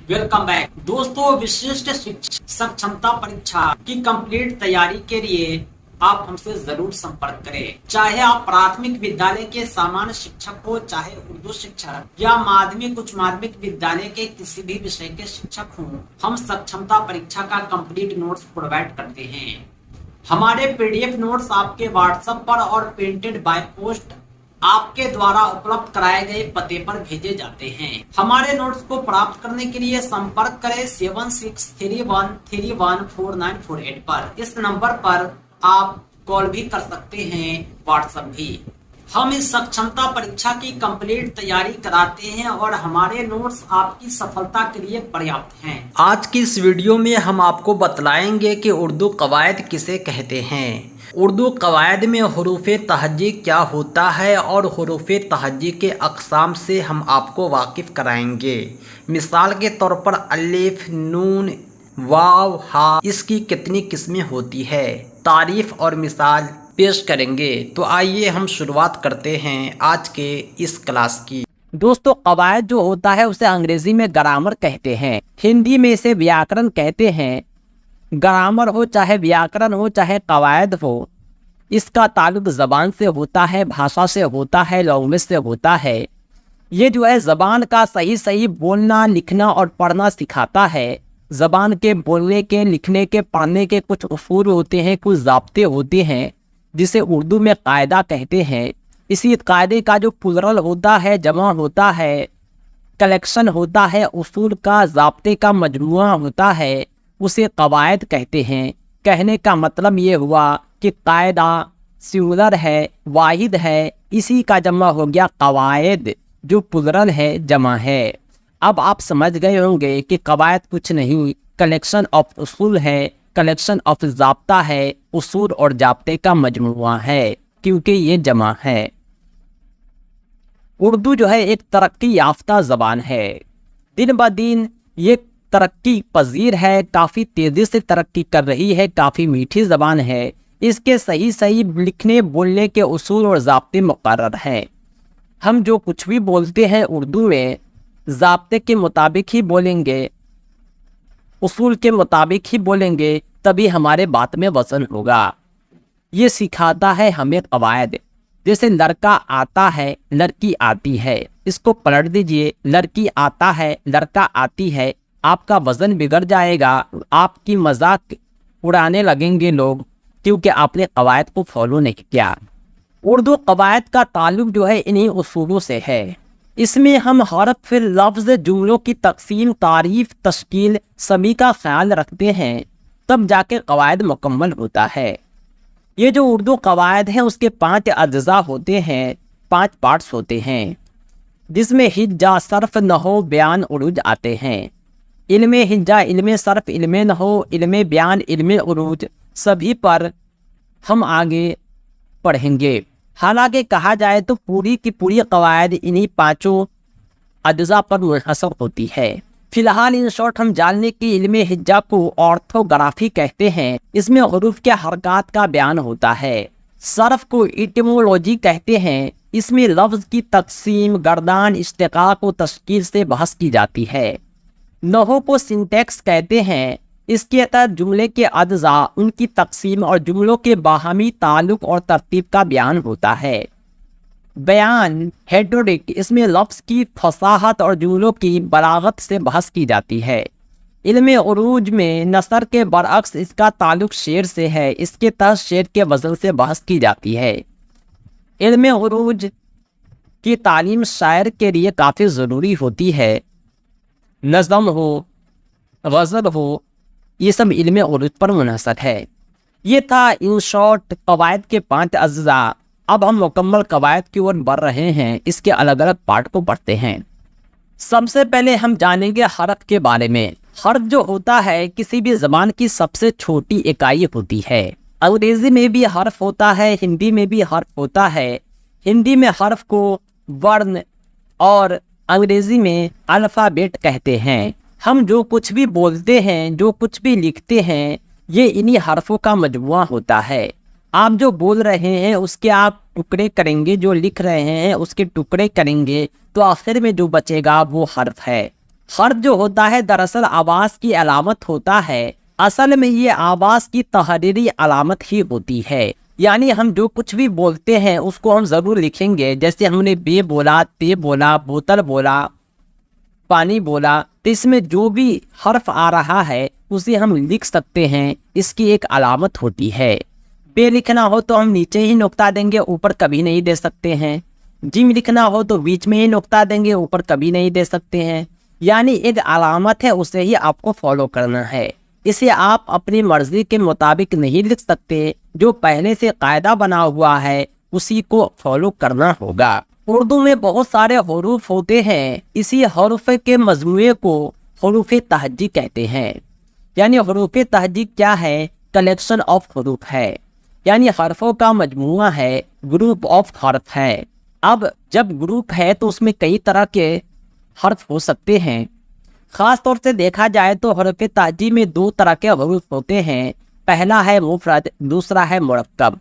Welcome back दोस्तों। विशिष्ट शिक्षक सक्षमता परीक्षा की कंप्लीट तैयारी के लिए आप हमसे जरूर संपर्क करें। चाहे आप प्राथमिक विद्यालय के सामान्य शिक्षक हो, चाहे उर्दू शिक्षक या माध्यमिक उच्च माध्यमिक विद्यालय के किसी भी विषय के शिक्षक हों, हम सक्षमता परीक्षा का कंप्लीट नोट्स प्रोवाइड करते हैं। हमारे पीडीएफ नोट्स आपके व्हाट्सएप पर और प्रिंटेड बाय पोस्ट आपके द्वारा उपलब्ध कराए गए पते पर भेजे जाते हैं। हमारे नोट्स को प्राप्त करने के लिए संपर्क करें 7631314948 पर। इस नंबर पर आप कॉल भी कर सकते हैं, व्हाट्सएप भी। हम इस सक्षमता परीक्षा की कंप्लीट तैयारी कराते हैं और हमारे नोट्स आपकी सफलता के लिए पर्याप्त हैं। आज की इस वीडियो में हम आपको बतलाएंगे कि उर्दू कवायद किसे कहते हैं, उर्दू कवायद में हुरूफ़े तहज्जी क्या होता है और हुरूफ़े तहज्जी के अक़साम से हम आपको वाकिफ़ कराएंगे। मिसाल के तौर पर अलिफ, नून, वाव, हा, इसकी कितनी किस्में होती है, तारीफ़ और मिसाल पेश करेंगे। तो आइए हम शुरुआत करते हैं आज के इस क्लास की। दोस्तों, कवायद जो होता है उसे अंग्रेजी में ग्रामर कहते हैं, हिंदी में इसे व्याकरण कहते हैं। ग्रामर हो चाहे व्याकरण हो चाहे कवायद हो, इसका ताल्लुक ज़बान से होता है, भाषा से होता है, लैंग्वेज से होता है। ये जो है ज़बान का सही बोलना, लिखना और पढ़ना सिखाता है। ज़बान के बोलने के, लिखने के, पढ़ने के कुछ उसूल होते हैं, कुछ ज़ाब्ते होते हैं जिसे उर्दू में कायदा कहते हैं। इसी कायदे का जो प्लुरल होता है, जमा होता है, कलेक्शन होता है, उसूल का, ज़ाब्ते का मजमूआ होता है, उसे कवायद कहते हैं। कहने का मतलब ये हुआ कि कायदा सिंगुलर है, वाहिद है, इसी का जमा हो गया कवायद, जो प्लुरल है, जमा है। अब आप समझ गए होंगे कि कवायद कुछ नहीं, कलेक्शन ऑफ उसूल है, कलेक्शन ऑफ ज़ाब्ता है, उसूल और ज़ाब्ते का मजमूआ है, क्योंकि ये जमा है। उर्दू जो है एक तरक्की याफ्ता ज़बान है। दिन ब दिन ये तरक्की पजीर है, काफ़ी तेज़ी से तरक्की कर रही है, काफ़ी मीठी ज़बान है। इसके सही लिखने बोलने के उसूल और ज़ाब्ते मुकर्रर हैं। हम जो कुछ भी बोलते हैं उर्दू में ज़ाब्ते के मुताबिक ही बोलेंगे, उसूल के मुताबिक ही बोलेंगे, तभी हमारे बात में वज़न होगा। ये सिखाता है हमें कवायद। जैसे लड़का आता है, लड़की आती है, इसको पलट दीजिए, लड़की आता है, लड़का आती है, आपका वज़न बिगड़ जाएगा, आपकी मजाक उड़ाने लगेंगे लोग, क्योंकि आपने कवायद को फॉलो नहीं किया। उर्दू कवायद का ताल्लुक जो है इन्हीं उसूलों से है। इसमें हम हरफ, फिर लफ्ज़, जुमलों की तकसीम, तारीफ़, तश्कील सभी का ख्याल रखते हैं, तब जाके कवायद मुकम्मल होता है। ये जो उर्दू कवायद है उसके 5 अज्जा होते हैं, 5 पार्ट्स होते हैं, जिसमें हिज्जा, सर्फ, नहव, बयान, उरूज आते हैं। इल्मे हिज्जा, इल्मे सर्फ, इल्मे नहव, इल्मे बयान, इल्मे उरूज सभी पर हम आगे पढ़ेंगे। हालांकि कहा जाए तो पूरी की पूरी कवायद इन्हीं 5 अज्जा पर मुनहसर होती है। फिलहाल इन शॉर्ट हम जानने की इल्मे हिज्जा को ऑर्थोग्राफी कहते हैं। इसमें हुरूफ के हरकत का बयान होता है। सर्फ को इटिमोलॉजी कहते हैं। इसमें लफ्ज़ की तकसीम, गर्दान, इश्तिकाक व तश्कील से बहस की जाती है। नहव को सिंटैक्स कहते हैं। इसके तहत जुमले के अज्जा, उनकी तकसीम और जुमलों के बाहमी ताल्लुक और तरतीब का बयान होता है। बयान हेड्रोडिक, इसमें लफ्ज़ की फसाहत और जुमलों की बलागत से बहस की जाती है। इल्मे उरूज में नसर के बरअक्स इसका ताल्लुक शेर से है। इसके तहत शेर के वज़न से बहस की जाती है। इल्मे उरूज की तालीम शायर के लिए काफ़ी ज़रूरी होती है। नज़म हो, गज़ल हो, ये सब इल्मे उरूज पर मुनहसर है। ये था इन शॉर्ट कवायद के 5 अज्जा। अब हम मुकम्मल कवायद की ओर बढ़ रहे हैं, इसके अलग अलग पार्ट को पढ़ते हैं। सबसे पहले हम जानेंगे हरफ के बारे में। हरफ जो होता है किसी भी ज़बान की सबसे छोटी इकाई होती है। अंग्रेज़ी में भी हरफ होता है, हिंदी में भी हरफ होता है। हिंदी में हरफ को वर्ण और अंग्रेज़ी में अल्फ़ाबेट कहते हैं। हम जो कुछ भी बोलते हैं, जो कुछ भी लिखते हैं, ये इन्हीं हरफों का मजमुआ होता है। आप जो बोल रहे हैं उसके आप टुकड़े करेंगे, जो लिख रहे हैं उसके टुकड़े करेंगे, तो आखिर में जो बचेगा वो हर्फ है। حرف جو ہوتا ہے دراصل آواز کی علامت ہوتا ہے، اصل میں یہ آواز کی تحریری علامت ہی ہوتی ہے، یعنی ہم جو کچھ بھی بولتے ہیں اس کو ہم ضرور لکھیں گے، جیسے ہم نے بے بولا، تے بولا، بوتل بولا، پانی بولا، تو اس میں جو بھی حرف آ رہا ہے اسے ہم لکھ سکتے ہیں، اس کی ایک علامت ہوتی ہے۔ بے لکھنا ہو تو ہم نیچے ہی نقطہ دیں گے، اوپر کبھی نہیں دے سکتے ہیں۔ جیم لکھنا ہو تو بیچ میں ہی نقطہ دیں گے، اوپر کبھی نہیں دے سکتے ہیں۔ یعنی ایک علامت ہے، اسے ہی آپ کو فالو کرنا ہے، اسے آپ اپنی مرضی کے مطابق نہیں لکھ سکتے، جو پہلے سے قاعدہ بنا ہوا ہے اسی کو فالو کرنا ہوگا۔ اردو میں بہت سارے حروف ہوتے ہیں، اسی حروف کے مجموعے کو حروف تہجی کہتے ہیں۔ یعنی حروف تہجی کیا ہے؟ کلیکشن آف حروف ہے، یعنی حرفوں کا مجموعہ ہے، گروپ آف حرف ہے۔ اب جب گروپ ہے تو اس میں کئی طرح کے حرف ہو سکتے ہیں۔ خاص طور سے دیکھا جائے تو حروف تہجی میں دو طرح کے حروف ہوتے ہیں، پہلا ہے مفرد، دوسرا ہے مرکب۔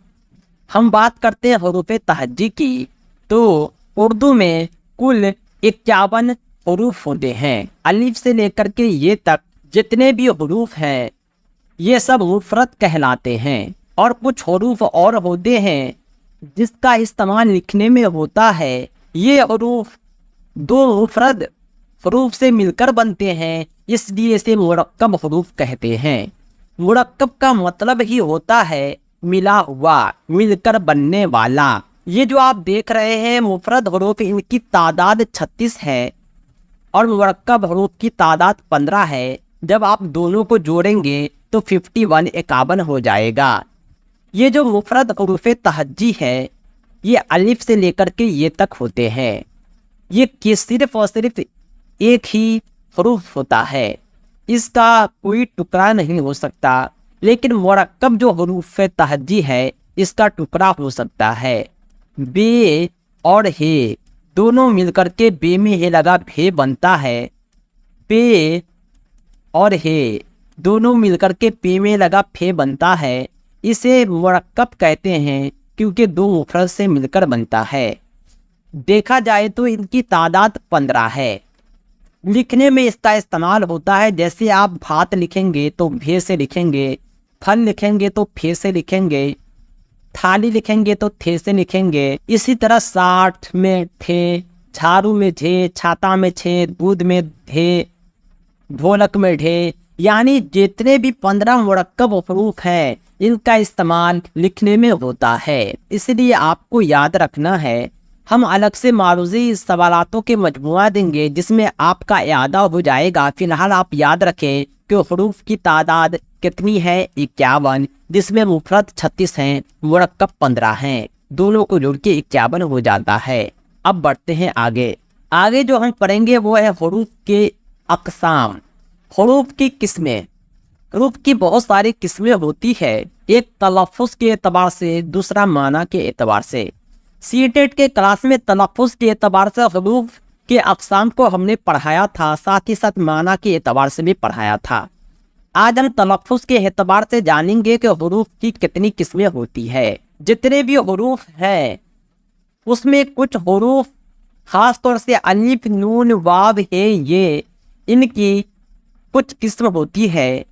ہم بات کرتے ہیں حروف تہجی کی، تو اردو میں کل 51 حروف ہوتے ہیں۔ الف سے لے کر کے یہ تک جتنے بھی حروف ہیں یہ سب مفرد کہلاتے ہیں، اور کچھ حروف اور ہوتے ہیں جس کا استعمال لکھنے میں ہوتا ہے۔ یہ حروف دو مفرد حروف سے مل کر بنتے ہیں، اس لیے اسے مرکب حروف کہتے ہیں۔ مرکب کا مطلب ہی ہوتا ہے ملا ہوا، مل کر بننے والا۔ یہ جو آپ دیکھ رہے ہیں مفرد حروف، ان کی تعداد 36 ہے اور مرکب حروف کی تعداد 15 ہے۔ جب آپ دونوں کو جوڑیں گے تو 51 51 ہو جائے گا۔ یہ جو مفرد حروف تہجی ہے یہ الف سے لے کر کے یہ تک ہوتے ہیں، یہ صرف اور صرف ایک ہی حروف ہوتا ہے، اس کا کوئی ٹکڑا نہیں ہو سکتا۔ لیکن مرکب جو حروف تہجی ہے اس کا ٹکڑا ہو سکتا ہے۔ بے اور ہے دونوں مل کر کے بے میں ہے لگا بھے بنتا ہے، پے اور ہے دونوں مل کر کے پے میں لگا پھے بنتا ہے۔ اسے مرکب کہتے ہیں کیونکہ دو مفرد سے مل کر بنتا ہے۔ دیکھا جائے تو ان کی تعداد 15 ہے۔ لکھنے میں اس کا استعمال ہوتا ہے، جیسے آپ بھات لکھیں گے تو بھے سے لکھیں گے، پھل لکھیں گے تو پھے سے لکھیں گے، تھالی لکھیں گے تو تھے سے لکھیں گے۔ اسی طرح 60 میں تھے، جھاڑو میں جھے، چھاتا میں چھے، دودھ میں دھے، ڈھولک میں ڈھے، یعنی جتنے بھی 15 مرکب حروف ہیں ان کا استعمال لکھنے میں ہوتا ہے۔ اس لیے آپ کو یاد رکھنا ہے، ہم الگ سے معروضی سوالاتوں کے مجموعہ دیں گے جس میں آپ کا اعادہ ہو جائے گا۔ فی الحال آپ یاد رکھیں کہ حروف کی تعداد کتنی ہے؟ 51، جس میں مفرد 36 ہیں، مرکب 15 ہیں، دونوں کو جوڑ کے 51 ہو جاتا ہے۔ اب بڑھتے ہیں آگے جو ہم پڑھیں گے وہ ہے حروف کے اقسام، حروف کی قسمیں۔ حروف کی بہت ساری قسمیں ہوتی ہے، ایک تلفظ کے اعتبار سے، دوسرا معنی کے اعتبار سے۔ سی ٹیٹ کے کلاس میں تلفظ کے اعتبار سے حروف کے اقسام کو ہم نے پڑھایا تھا، ساتھ ہی ساتھ معنی کے اعتبار سے بھی پڑھایا تھا۔ آج ہم تلفظ کے اعتبار سے جانیں گے کہ حروف کی کتنی قسمیں ہوتی ہے۔ جتنے بھی حروف ہیں اس میں کچھ حروف خاص طور سے الف، نون، واو ہے، یہ ان کی کچھ قسم ہوتی ہے،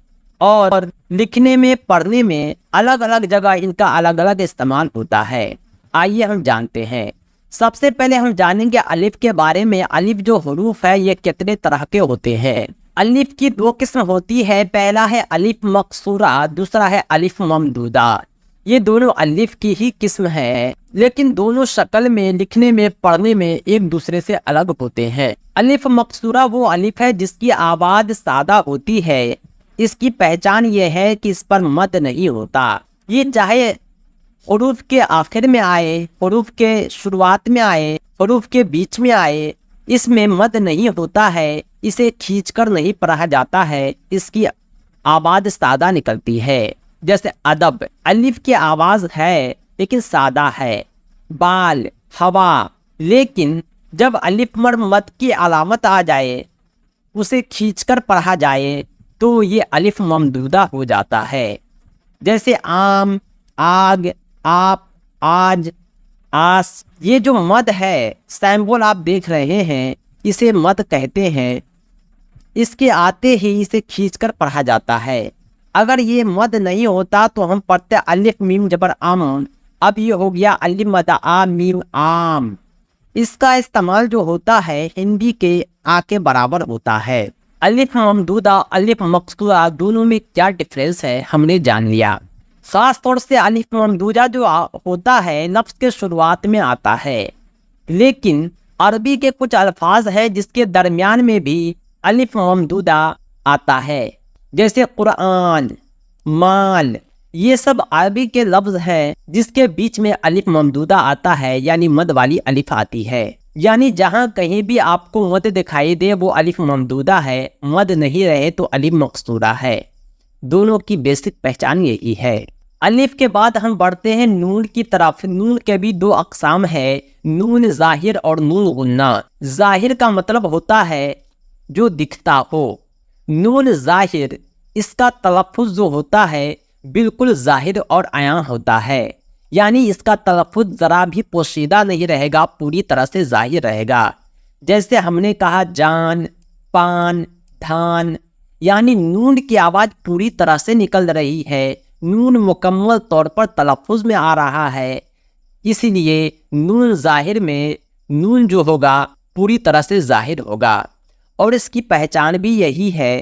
اور لکھنے میں، پڑھنے میں الگ الگ جگہ ان کا الگ الگ استعمال ہوتا ہے۔ آئیے ہم جانتے ہیں۔ سب سے پہلے ہم جانیں گے الف کے بارے میں۔ الف جو حروف ہے یہ کتنے طرح کے ہوتے ہیں؟ الف کی دو قسم ہوتی ہے، پہلا ہے الف مقصورہ، دوسرا ہے الف ممدودہ۔ یہ دونوں الف کی ہی قسم ہے، لیکن دونوں شکل میں، لکھنے میں، پڑھنے میں ایک دوسرے سے الگ ہوتے ہیں۔ الف مقصورہ وہ الف ہے جس کی آواز سادہ ہوتی ہے، اس کی پہچان یہ ہے کہ اس پر مد نہیں ہوتا۔ یہ چاہے حروف کے آخر میں آئے، حروف کے شروعات میں آئے، حروف کے بیچ میں آئے، اس میں مد نہیں ہوتا ہے، اسے کھینچ کر نہیں پڑھا جاتا ہے، اس کی آواز سادہ نکلتی ہے۔ جیسے ادب، الف کی آواز ہے لیکن سادہ ہے۔ بال، ہوا، لیکن جب الف مر مد کی علامت آ جائے، اسے کھینچ کر پڑھا جائے تو یہ الف ممدودہ ہو جاتا ہے۔ جیسے آم، آگ، آپ، آج، آس، یہ جو مد ہے، سیمبول آپ دیکھ رہے ہیں، اسے مد کہتے ہیں۔ اس کے آتے ہی اسے کھینچ کر پڑھا جاتا ہے۔ اگر یہ مد نہیں ہوتا تو ہم پڑھتے الف میم زبر ام، اب یہ ہو گیا الف مد آ میم آم۔ اس کا استعمال جو ہوتا ہے ہندی کے آ کے برابر ہوتا ہے۔ الف ممدودہ الف مقصورہ دونوں میں کیا ڈفرینس ہے ہم نے جان لیا۔ خاص طور سے الف ممدودہ جو ہوتا ہے لفظ کے شروعات میں آتا ہے، لیکن عربی کے کچھ الفاظ ہیں جس کے درمیان میں بھی الف ممدودہ آتا ہے، جیسے قرآن، مال، یہ سب عربی کے لفظ ہیں جس کے بیچ میں الف ممدودہ آتا ہے، یعنی مد والی الف آتی ہے۔ یعنی جہاں کہیں بھی آپ کو مد دکھائی دے وہ الف ممدودہ ہے، مد نہیں رہے تو الف مقصورہ ہے۔ دونوں کی بیسک پہچان یہی ہے۔ الف کے بعد ہم بڑھتے ہیں نون کی طرف۔ نون کے بھی دو اقسام ہے، نون ظاہر اور نون غنہ۔ ظاہر کا مطلب ہوتا ہے جو دکھتا ہو، نون ظاہر اس کا تلفظ جو ہوتا ہے بالکل ظاہر اور عیاں ہوتا ہے، یعنی اس کا تلفظ ذرا بھی پوشیدہ نہیں رہے گا، پوری طرح سے ظاہر رہے گا۔ جیسے ہم نے کہا جان، پان، دھان، یعنی نون کی آواز پوری طرح سے نکل رہی ہے، نون مکمل طور پر تلفظ میں آ رہا ہے، اس لیے نون ظاہر میں نون جو ہوگا پوری طرح سے ظاہر ہوگا۔ اور اس کی پہچان بھی یہی ہے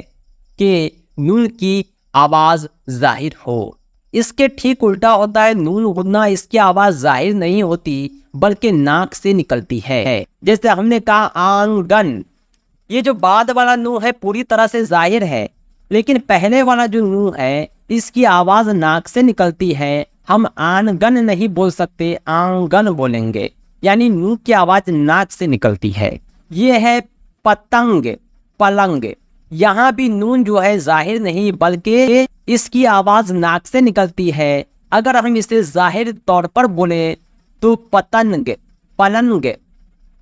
کہ نون کی آواز ظاہر ہو۔ اس کے ٹھیک الٹا ہوتا ہے نون غنہ، اس کی آواز ظاہر نہیں ہوتی بلکہ ناک سے نکلتی ہے۔ جیسے ہم نے کہا آنگن، یہ جو بعد والا نون ہے پوری طرح سے ظاہر ہے، لیکن پہلے والا جو نون ہے اس کی آواز ناک سے نکلتی ہے۔ ہم آنگن نہیں بول سکتے، آنگن بولیں گے، یعنی نون کی آواز ناک سے نکلتی ہے۔ یہ ہے پتنگ، پلنگ، یہاں بھی نون جو ہے ظاہر نہیں بلکہ اس کی آواز ناک سے نکلتی ہے۔ اگر ہم اسے ظاہر طور پر بولیں تو پتنگ، پلنگ،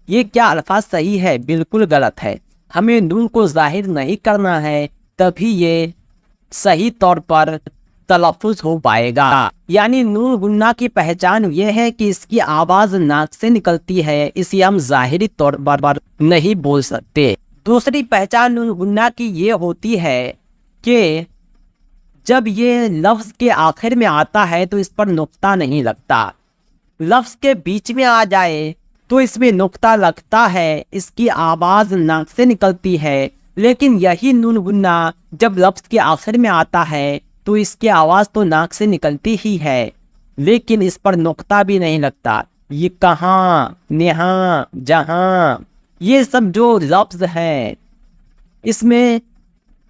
یہ کیا الفاظ صحیح ہے؟ بالکل غلط ہے۔ ہمیں نون کو ظاہر نہیں کرنا ہے، تبھی یہ صحیح طور پر تلفظ ہو پائے گا۔ یعنی نون غنہ کی پہچان یہ ہے کہ اس کی آواز ناک سے نکلتی ہے، اسے ہم ظاہری طور پر نہیں بول سکتے۔ دوسری پہچان نون غنہ کی یہ ہوتی ہے کہ جب یہ لفظ کے آخر میں آتا ہے تو اس پر نقطہ نہیں لگتا، لفظ کے بیچ میں آ جائے تو اس میں نقطہ لگتا ہے، اس کی آواز ناک سے نکلتی ہے۔ لیکن یہی نون غنہ جب لفظ کے آخر میں آتا ہے تو اس کی آواز تو ناک سے نکلتی ہی ہے، لیکن اس پر نقطہ بھی نہیں لگتا۔ یہ کہاں، نہاں، جہاں، یہ سب جو لفظ ہے اس میں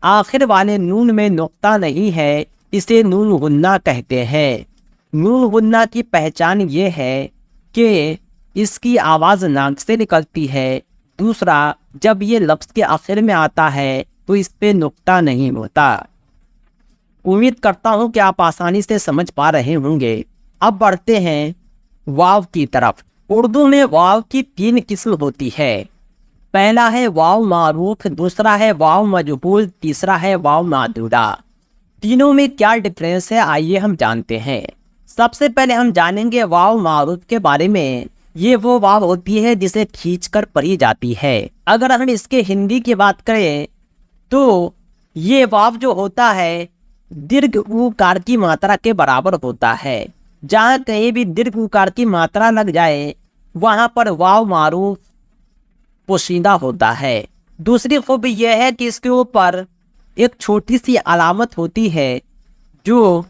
آخر والے نون میں نقطہ نہیں ہے، اسے نون غنہ کہتے ہیں۔ نون غنہ کی پہچان یہ ہے کہ اس کی آواز ناک سے نکلتی ہے۔ دوسرا، جب یہ لفظ کے آخر میں آتا ہے تو اس پہ نقطہ نہیں ہوتا۔ امید کرتا ہوں کہ آپ آسانی سے سمجھ پا رہے ہوں گے۔ اب بڑھتے ہیں واو کی طرف۔ اردو میں واو کی 3 قسم ہوتی ہے۔ پہلا ہے واو معروف، دوسرا ہے واو مجہول، تیسرا ہے واو معدودہ۔ تینوں میں کیا ڈفرینس ہے آئیے ہم جانتے ہیں۔ سب سے پہلے ہم جانیں گے واو معروف کے بارے میں۔ یہ وہ واو ہوتی ہے جسے کھینچ کر پڑھی جاتی ہے۔ اگر ہم اس کے ہندی کی بات کریں تو یہ واو جو ہوتا ہے درگھ اوکار کی ماترا کے برابر ہوتا ہے۔ جہاں کہیں بھی درگھ اوکار کی ماترا لگ جائے وہاں پر واو معروف پوشیدہ ہوتا ہے۔ دوسری خوبی یہ ہے کہ اس کے اوپر ایک چھوٹی سی علامت ہوتی ہے جو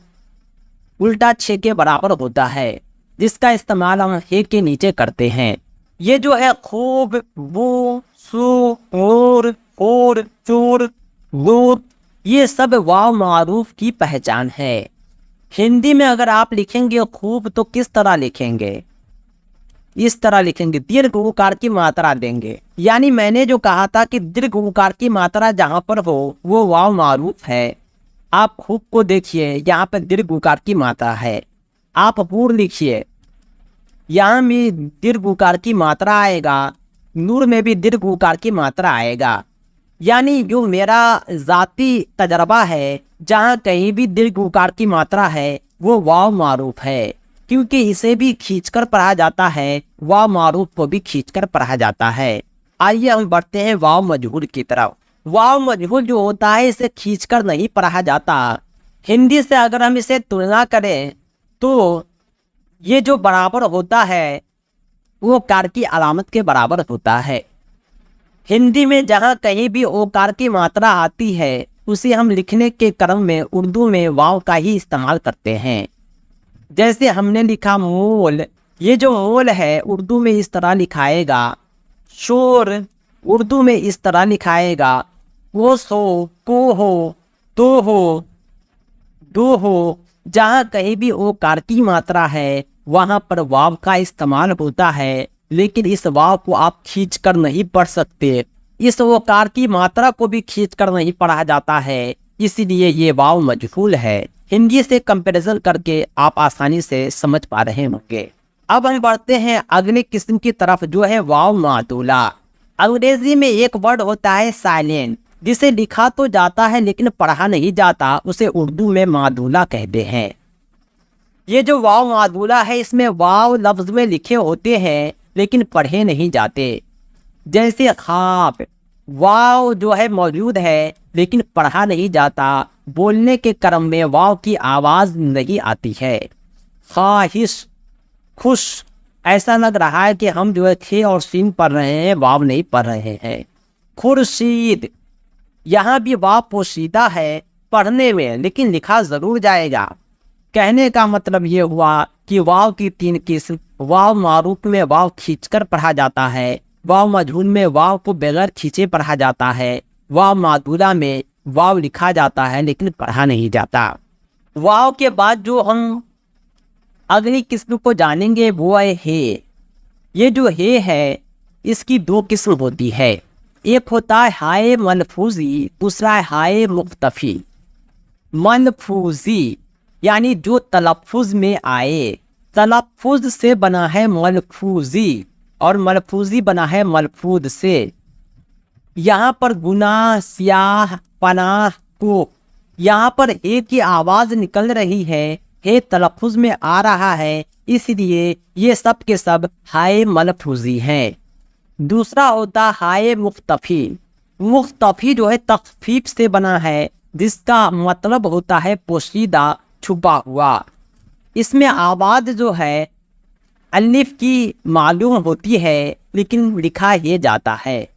الٹا چھ کے برابر ہوتا ہے، جس کا استعمال ہم ہے کے نیچے کرتے ہیں۔ یہ جو ہے خوب، بو، سو، اور، چور، لوت، یہ سب واو معروف کی پہچان ہے۔ ہندی میں اگر آپ لکھیں گے خوب تو کس طرح لکھیں گے؟ اس طرح لکھیں گے، درگھ اوکار کی ماترا دیں گے۔ یعنی میں نے جو کہا تھا کہ درگھ اوکار کی ماترا جہاں پر ہو وہ واو معروف ہے۔ آپ خوب کو دیکھیے، یہاں پہ درگھ اوکار کی ماترا ہے۔ آپ پور لکھیے، یہاں بھی درگھ اوکار کی ماترا آئے گا، نور میں بھی درگھ اوکار کی ماترا آئے گا۔ یعنی جو میرا ذاتی تجربہ ہے، جہاں کہیں بھی درگھ اوکار کی ماترا ہے وہ واو معروف ہے، کیونکہ اسے بھی کھینچ کر پڑھا جاتا ہے، واو معروف کو بھی کھینچ کر پڑھا جاتا ہے۔ آئیے ہم بڑھتے ہیں واو مجہول کی طرف۔ वाव मजहूल जो होता है इसे खींचकर नहीं पढ़ा जाता। हिंदी से अगर हम इसे तुलना करें तो ये जो बराबर होता है वो कार की अलामत के बराबर होता है। हिंदी में जहाँ कहीं भी ओकार की मात्रा आती है उसे हम लिखने के क्रम में उर्दू में वाव का ही इस्तेमाल करते हैं। जैसे हमने लिखा मोल, ये जो मोल है उर्दू में इस तरह लिखाएगा, शोर उर्दू में इस तरह लिखाएगा, वो सो, को हो, तो हो, दो हो। जहाँ कहीं भी ओकार की मात्रा है वहाँ पर वाव का इस्तेमाल होता है, लेकिन इस वाव को आप खींच कर नहीं पढ़ सकते। इस ओकार की मात्रा को भी खींच कर नहीं पढ़ा जाता है, इसलिए ये वाव मजहूल है। हिंदी से कंपैरिजन करके आप आसानी से समझ पा रहे होंगे। अब हम बढ़ते हैं अगले किस्म की तरफ जो है वाव मादूला। अंग्रेजी में एक वर्ड होता है साइलेंट, जिसे लिखा तो जाता है लेकिन पढ़ा नहीं जाता, उसे उर्दू में मादूला कहते हैं। ये जो वाव मादूला है इसमें वाव लफ्ज में लिखे होते हैं लेकिन पढ़े नहीं जाते। जैसे खाप, वाव जो है मौजूद है लेकिन पढ़ा नहीं जाता, बोलने के क्रम में वाव की आवाज़ नहीं आती है। ख्वाहिश, खुश, ऐसा लग रहा है कि हम जो है खे और सीन पढ़ रहे हैं, वाव नहीं पढ़ रहे हैं। खुर्शीद, यहाँ भी वाव पोशीदा है पढ़ने में लेकिन लिखा ज़रूर जाएगा। कहने का मतलब ये हुआ कि वाव की तीन किस्म, वाव मारूफ में वाव खींचकर पढ़ा जाता है, वाव मजहूल में वाव को बगैर खींचे पढ़ा जाता है, वाव मादूला में वाव लिखा जाता है लेकिन पढ़ा नहीं जाता। वाव के बाद जो हम अगली किस्म को जानेंगे वो है हे। ये जो हे है इसकी दो किस्म होती है, एक होता है हाय मलफूजी, दूसरा है हाय मुख्तफी। मलफूजी यानी जो तलफ़ुज़ में आए, तलफ़ुज़ से बना है मलफूजी और मलफूजी बना है मलफूज से। यहाँ पर गुनाह, स्याह, पनाह को, यहाँ पर ए की आवाज़ निकल रही है, हे तलफ़ुज़ में आ रहा है, इसलिए ये सब के सब हाय मलफूजी हैं। दूसरा होता हाय मुख्तफी। मुख्तफी जो है तख्फीफ से बना है, जिसका मतलब होता है पोशीदा, छुपा हुआ। इसमें आवाज़ जो है अलिफ की मालूम होती है लेकिन लिखा ये जाता है।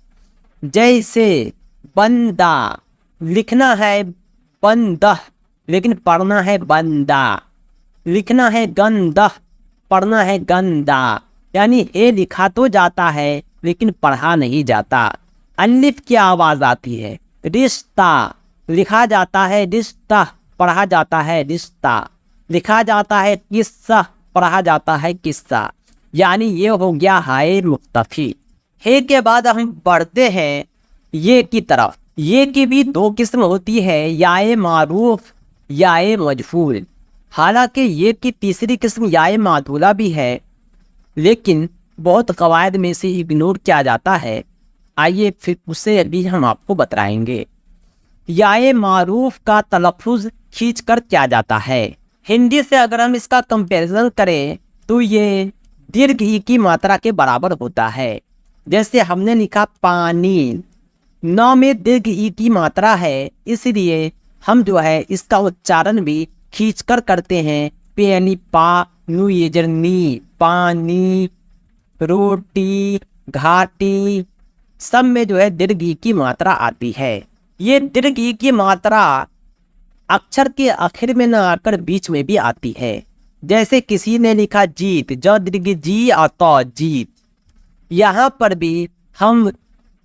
जैसे बंदा, लिखना है बंदह लेकिन पढ़ना है बंदा, लिखना है गंदह, पढ़ना है गंदा, यानी ए लिखा तो जाता है लेकिन पढ़ा नहीं जाता। अलिफ की आवाज़ आती है। रिश्ता, लिखा जाता है रिश्ता, पढ़ा जाता है रिश्ता, लिखा जाता है किस्सा, पढ़ा जाता है किस्सा, यानी ये हो गया हाय मुख्तफी। हे के बाद हम बढ़ते हैं ये की तरफ। ये की भी दो किस्म होती है, याए मारूफ, याए मजहूल। हालांकि ये की तीसरी किस्म याए मादूला भी है लेकिन बहुत कवायद में से इग्नोर किया जाता है। आइए फिर उसे अभी हम आपको बताएंगे। याए मारूफ का तलफ़ुज़ खींच कर किया जाता है। हिंदी से अगर हम इसका कंपैरिजन करें तो ये दीर्घ ई की मात्रा के बराबर होता है। जैसे हमने लिखा पानी, नौ में दीर्घ ई की मात्रा है, इसलिए हम जो है इसका उच्चारण भी खींच कर करते हैं। पेनी, पा, नु, येजरनी, पानी, रोटी, घाटी, सब में जो है दीर्घ ई की मात्रा आती है। ये दीर्घ ई की मात्रा अक्षर के आखिर में न आकर बीच में भी आती है। जैसे किसी ने लिखा जीत, ज दीर्घ जी आता जीत, यहाँ पर भी हम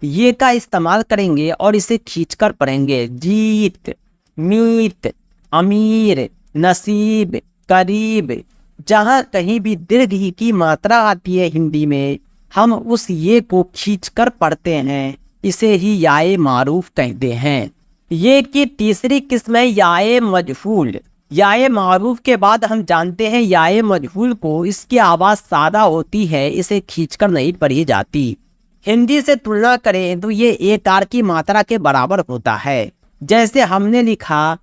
ये का इस्तेमाल करेंगे और इसे खींचकर पढ़ेंगे। जीत, मीत, अमीर, नसीब, करीब, जहाँ कहीं भी दीर्घ ई की मात्रा आती है हिंदी में, हम उस ये को खींचकर पढ़ते हैं, इसे ही याए मारूफ कहते हैं। ये की तीसरी किस्म है याए मजहूल। याए मारूफ के बाद हम जानते हैं याए मजहूल को, इसकी आवाज़ सादा होती है, इसे खींचकर नहीं पढ़ी जाती। हिंदी से तुलना करें तो ये एक आर की मात्रा के बराबर होता है। जैसे हमने लिखा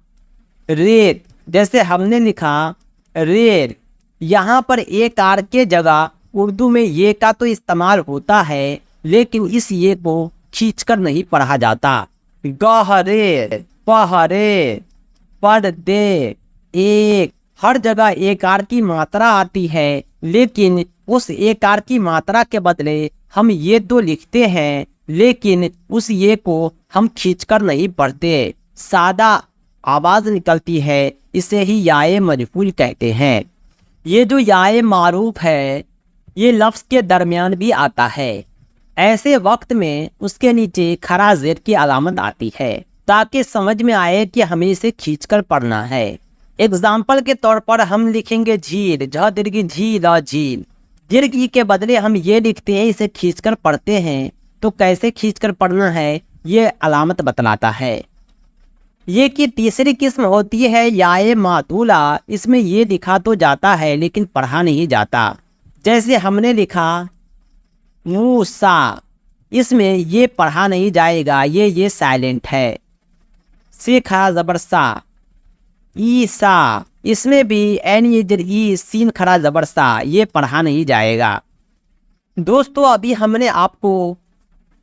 रेत, जैसे हमने लिखा रेत, यहाँ पर एक आर के जगह उर्दू में ये का तो इस्तेमाल होता है लेकिन इस ये को खींचकर नहीं पढ़ा जाता। गहरे, पहरे, पर्दे, एक। हर जगह एकार की मात्रा आती है, लेकिन उस एकार की मात्रा के बदले हम ये तो लिखते हैं, लेकिन उस ये को हम खींचकर नहीं पढ़ते, सादा आवाज निकलती है, इसे ही याए मजहूल कहते हैं। ये जो याए मारूफ है, ये लफ्ज़ के दरमियान भी आता है। ऐसे वक्त में उसके नीचे खरा ज़ेर की अलामत आती है, ताकि समझ में आए कि हमें इसे खींचकर पढ़ना है। एग्जाम्पल के तौर पर हम लिखेंगे झील, झ दीर्घ झील, झील। दीर्घ ई के बदले हम ये लिखते हैं, इसे खींचकर पढ़ते हैं। तो कैसे खींचकर पढ़ना है, ये अलामत बतलाता है। ये की तीसरी किस्म होती है याए मातूला। इसमें ये लिखा तो जाता है, लेकिन पढ़ा नहीं जाता। जैसे हमने लिखा मूसा, इसमें ये पढ़ा नहीं जाएगा, ये साइलेंट है। सीखा जबर सा, ईसा, इसमें भी एन ई सीन खरा जबर सा, ये पढ़ा नहीं जाएगा। दोस्तों, अभी हमने आपको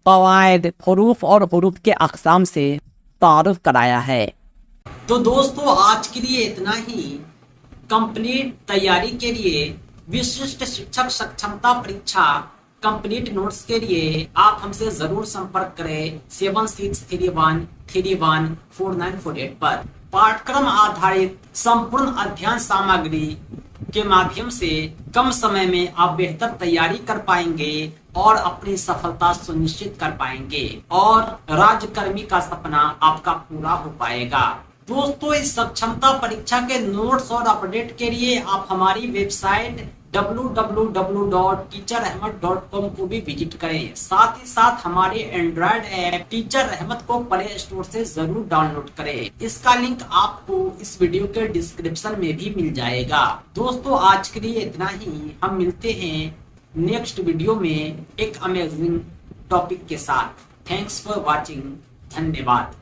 कवायद, हुरूफ और हुरूफ के अक़साम से तारुफ कराया है। तो दोस्तों, आज के लिए इतना ही। कंप्लीट तैयारी के लिए विशिष्ट शिक्षक सक्षमता परीक्षा कंप्लीट नोट्स के लिए आप हमसे जरूर संपर्क करें 7631314948 पर। पाठ्यक्रम आधारित संपूर्ण अध्ययन सामग्री के माध्यम से कम समय में आप बेहतर तैयारी कर पाएंगे और अपनी सफलता सुनिश्चित कर पाएंगे और राज्यकर्मी का सपना आपका पूरा हो पाएगा। दोस्तों, इस सक्षमता परीक्षा के नोट्स और अपडेट के लिए आप हमारी वेबसाइट www.teacherahmed.com को भी विजिट करें। साथ ही साथ हमारे एंड्रॉयड ऐप टीचर रहमत को प्ले स्टोर से जरूर डाउनलोड करें। इसका लिंक आपको इस वीडियो के डिस्क्रिप्शन में भी मिल जाएगा। दोस्तों, आज के लिए इतना ही। हम मिलते हैं नेक्स्ट वीडियो में एक अमेजिंग टॉपिक के साथ। Thanks for watching. धन्यवाद।